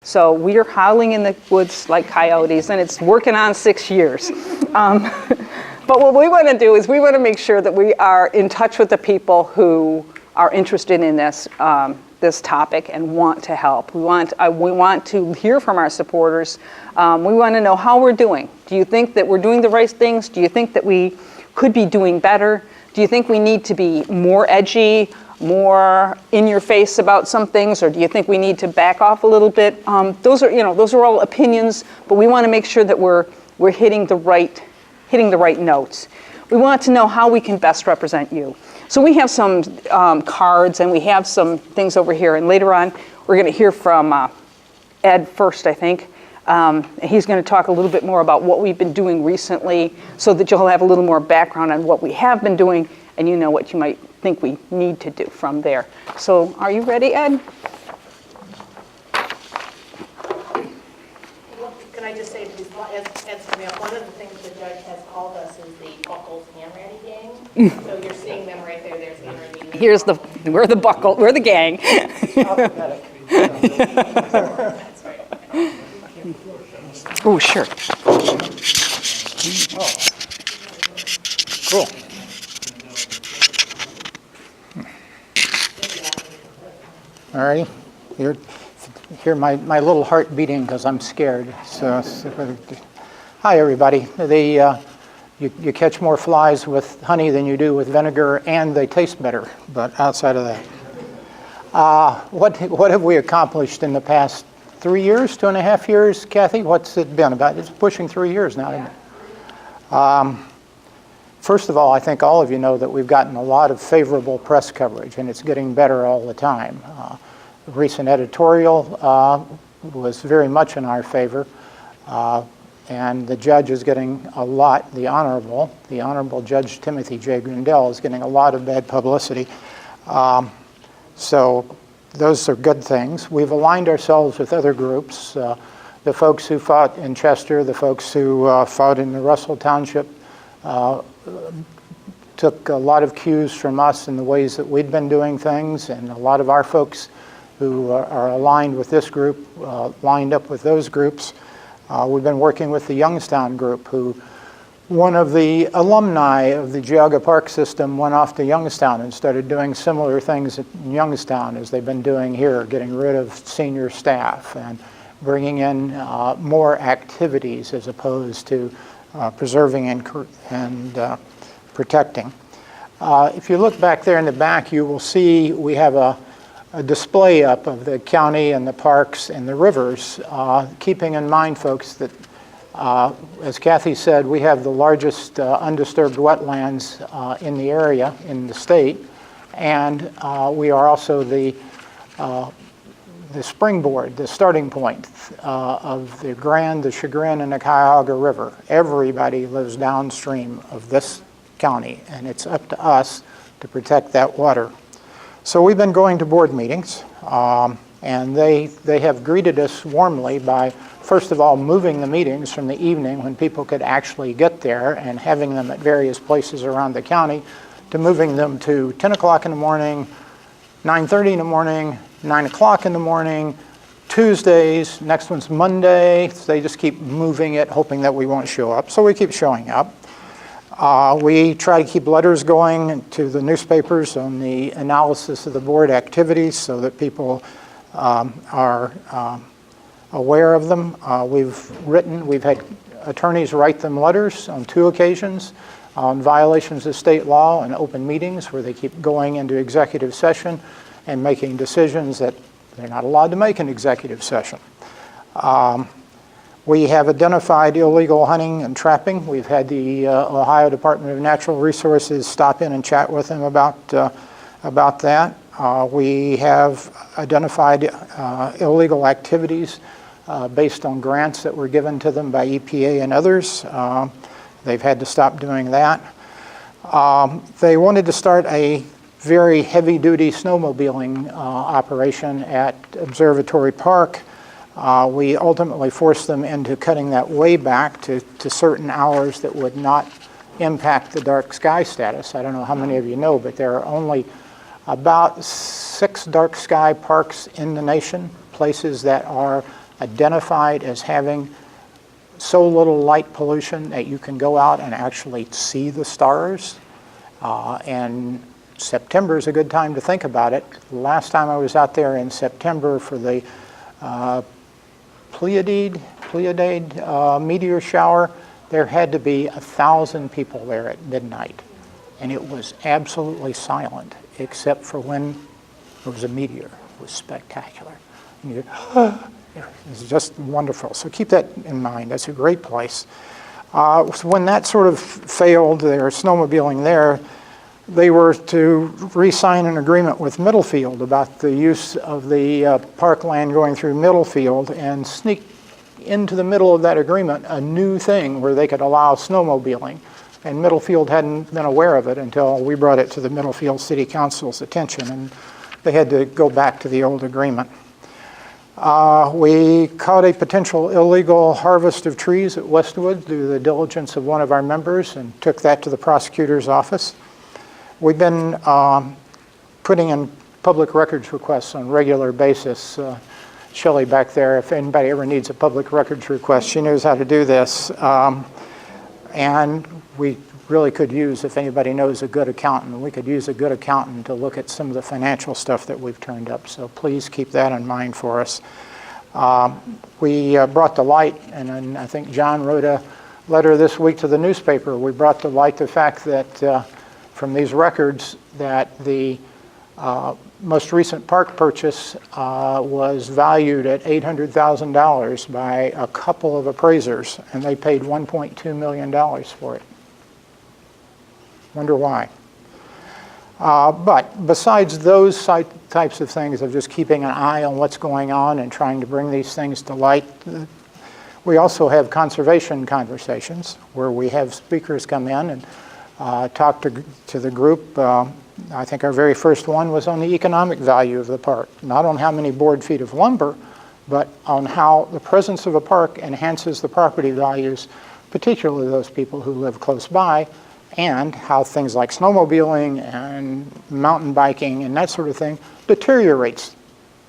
So we are howling in the woods like coyotes, and it's working on 6 years. But what we want to do is we want to make sure that we are in touch with the people who are interested in this this topic and want to help. We want to hear from our supporters. We want to know how we're doing. Do you think that we're doing the right things? Do you think that we could be doing better? Do you think we need to be more edgy, more in your face about some things, or do you think we need to back off a little bit? Those are all opinions, but we want to make sure that we're hitting the right notes. We want to know how we can best represent you. So we have some cards and we have some things over here, and later on we're going to hear from Ed first, I think. He's going to talk a little bit more about what we've been doing recently so that you'll have a little more background on what we have been doing and you know what you might think we need to do from there. So are you ready, Ed? Can I just say, as one of the things the judge has called us is the Buckles Hamready gang. So you're seeing them right there. There's Hamready. We're the gang. That's right. Oh, sure. Oh. Cool. All right. You hear my little heart beating because I'm scared. So, hi everybody. You catch more flies with honey than you do with vinegar, and they taste better. But outside of that, what have we accomplished in the past 3 years, 2.5 years, Kathy? What's it been about? It's pushing 3 years now, isn't it? First of all, I think all of you know that we've gotten a lot of favorable press coverage, and it's getting better all the time. The recent editorial was very much in our favor, and the judge is getting a lot, the Honorable Judge Timothy J. Grindell is getting a lot of bad publicity. So those are good things. We've aligned ourselves with other groups, the folks who fought in Chester, the folks who fought in the Russell Township, took a lot of cues from us in the ways that we'd been doing things, and a lot of our folks who are aligned with this group lined up with those groups. We've been working with the Youngstown group, who one of the alumni of the Geauga Park system went off to Youngstown and started doing similar things in Youngstown as they've been doing here, getting rid of senior staff and bringing in more activities as opposed to preserving and protecting. If you look back there in the back, you will see we have a display up of the county and the parks and the rivers, keeping in mind, folks, that as Kathy said, we have the largest undisturbed wetlands in the area, in the state, and we are also the springboard, the starting point of the Grand, the Chagrin, and the Cuyahoga River. Everybody lives downstream of this county, and it's up to us to protect that water. So we've been going to board meetings, and they have greeted us warmly by, first of all, moving the meetings from the evening when people could actually get there and having them at various places around the county, to moving them to 10 o'clock in the morning, 9:30 in the morning, 9 o'clock in the morning, Tuesdays, next one's Monday. They just keep moving it, hoping that we won't show up. So we keep showing up. We try to keep letters going to the newspapers on the analysis of the board activities so that people are aware of them. We've had attorneys write them letters on 2 occasions on violations of state law and open meetings where they keep going into executive session and making decisions that they're not allowed to make in executive session. We have identified illegal hunting and trapping. We've had the Ohio Department of Natural Resources stop in and chat with them about that. We have identified illegal activities based on grants that were given to them by EPA and others. They've had to stop doing that. They wanted to start a very heavy-duty snowmobiling operation at Observatory Park. We ultimately forced them into cutting that way back to certain hours that would not impact the dark sky status. I don't know how many of you know, but there are only about 6 dark sky parks in the nation, places that are identified as having so little light pollution that you can go out and actually see the stars. And September is a good time to think about it. Last time I was out there in September for the Pleiade meteor shower, there had to be 1,000 people there at midnight. And it was absolutely silent, except for when there was a meteor. It was spectacular. And you, it was just wonderful. So keep that in mind. That's a great place. So when that sort of failed, their snowmobiling there, they were to re-sign an agreement with Middlefield about the use of the parkland going through Middlefield and sneak into the middle of that agreement a new thing where they could allow snowmobiling. And Middlefield hadn't been aware of it until we brought it to the Middlefield City Council's attention, and they had to go back to the old agreement. We caught a potential illegal harvest of trees at Westwood through the diligence of one of our members and took that to the prosecutor's office. We've been putting in public records requests on a regular basis. Shelley back there, if anybody ever needs a public records request, she knows how to do this. And we really could use, if anybody knows a good accountant, we could use a good accountant to look at some of the financial stuff that we've turned up. So please keep that in mind for us. We brought to light, and I think John wrote a letter this week to the newspaper. We brought to light the fact that from these records that the most recent park purchase was valued at $800,000 by a couple of appraisers, and they paid $1.2 million for it. Wonder why. But besides those types of things of just keeping an eye on what's going on and trying to bring these things to light, we also have conservation conversations where we have speakers come in and talk to the group. I think our very first one was on the economic value of the park, not on how many board feet of lumber, but on how the presence of a park enhances the property values, particularly those people who live close by, and how things like snowmobiling and mountain biking and that sort of thing deteriorates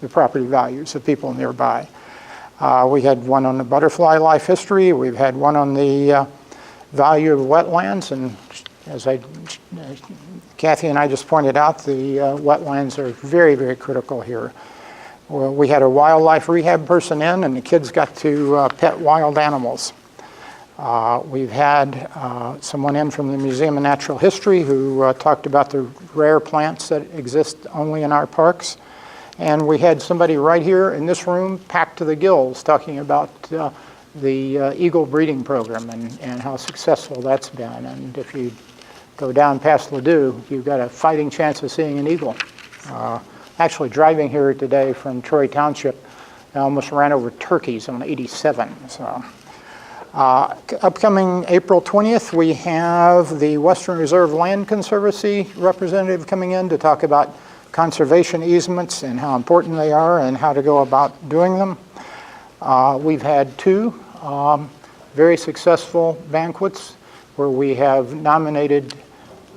the property values of people nearby. We had one on the butterfly life history. We've had one on the value of wetlands, and as Kathy and I just pointed out, the wetlands are very, very critical here. Well, we had a wildlife rehab person in, and the kids got to pet wild animals. We've had someone in from the Museum of Natural History who talked about the rare plants that exist only in our parks. And we had somebody right here in this room packed to the gills talking about the eagle breeding program and how successful that's been. And if you go down past Ladue, you've got a fighting chance of seeing an eagle. Actually, driving here today from Troy Township, I almost ran over turkeys on 87. So, upcoming April 20th, we have the Western Reserve Land Conservancy representative coming in to talk about conservation easements and how important they are and how to go about doing them. We've had two very successful banquets where we have nominated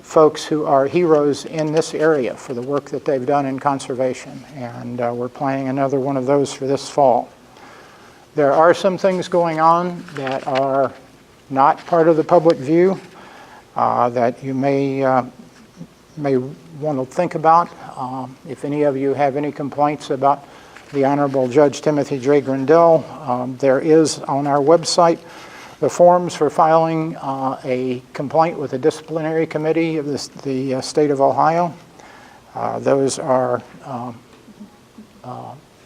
folks who are heroes in this area for the work that they've done in conservation, and we're planning another one of those for this fall. There are some things going on that are not part of the public view that you may want to think about. If any of you have any complaints about the Honorable Judge Timothy J. Grindell, there is on our website the forms for filing a complaint with the disciplinary committee of the state of Ohio. Those are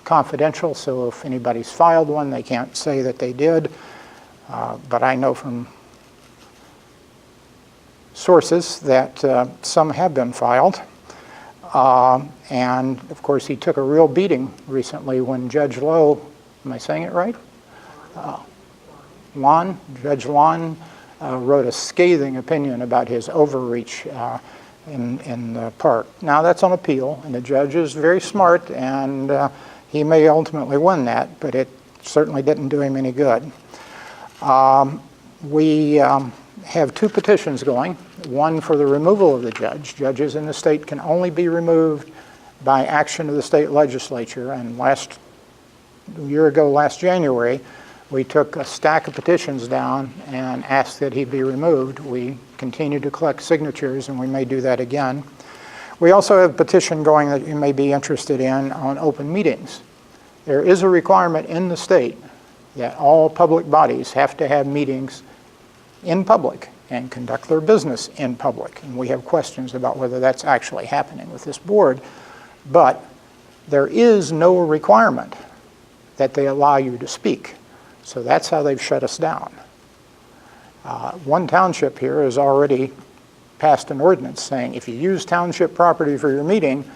confidential, so if anybody's filed one, they can't say that they did. But I know from sources that some have been filed. And of course, he took a real beating recently when Judge Lowe, am I saying it right? Judge Lon wrote a scathing opinion about his overreach in the park. Now that's on appeal, and the judge is very smart, and he may ultimately win that, but it certainly didn't do him any good. We have two petitions going, one for the removal of the judge. Judges in the state can only be removed by action of the state legislature, and last a year ago last January, we took a stack of petitions down and asked that he be removed. We continue to collect signatures, and we may do that again. We also have a petition going that you may be interested in on open meetings. There is a requirement in the state that all public bodies have to have meetings in public and conduct their business in public. And we have questions about whether that's actually happening with this board. But there is no requirement that they allow you to speak. So that's how they've shut us down. One township here has already passed an ordinance saying if you use township property for your meeting,